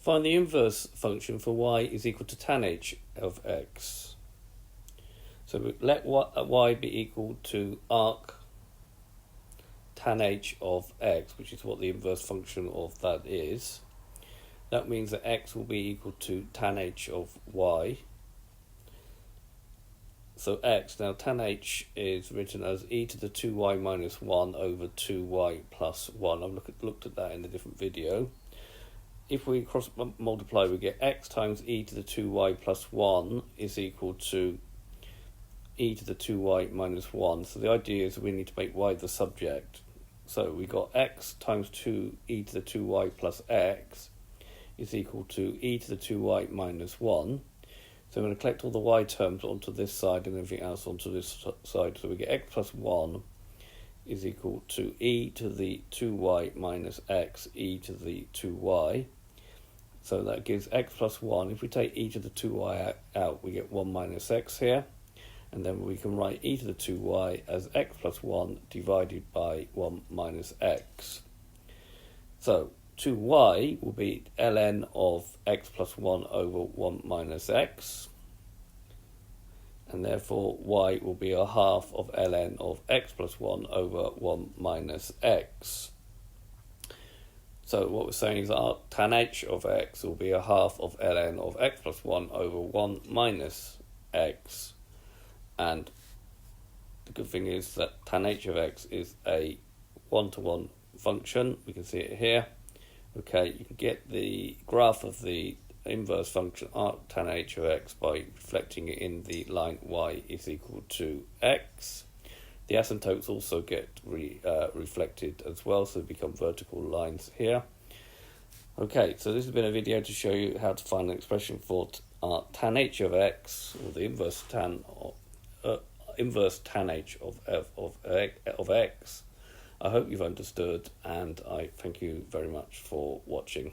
Find the inverse function for y is equal to tan h of x. So we let y be equal to arc tan h of x, which is what the inverse function of that is. That means that x will be equal to tan h of y. So x, now tan h is written as e to the 2y minus 1 over 2y plus 1. I've looked at that in a different video. If we cross multiply, we get x times e to the 2y plus 1 is equal to e to the 2y minus 1. So the idea is we need to make y the subject. So we got x times 2 e to the 2y plus x is equal to e to the 2y minus 1. So I'm going to collect all the y terms onto this side and everything else onto this side. So we get x plus 1 is equal to e to the 2y minus x e to the 2y. So that gives x plus 1. If we take e to the 2y out, we get 1 minus x here. And then we can write e to the 2y as x plus 1 divided by 1 minus x. So 2y will be ln of x plus 1 over 1 minus x. And therefore y will be a half of ln of x plus 1 over 1 minus x. So what we're saying is that tan h of x will be a half of ln of x plus 1 over 1 minus x. And the good thing is that tan h of x is a one-to-one function. We can see it here. Okay, you can get the graph of the inverse function arc tan h of x by reflecting it in the line y is equal to x. The asymptotes also get reflected as well, so they become vertical lines here. Okay, so this has been a video to show you how to find an expression for tan h of x, or the inverse tan h of x. I hope you've understood, and I thank you very much for watching.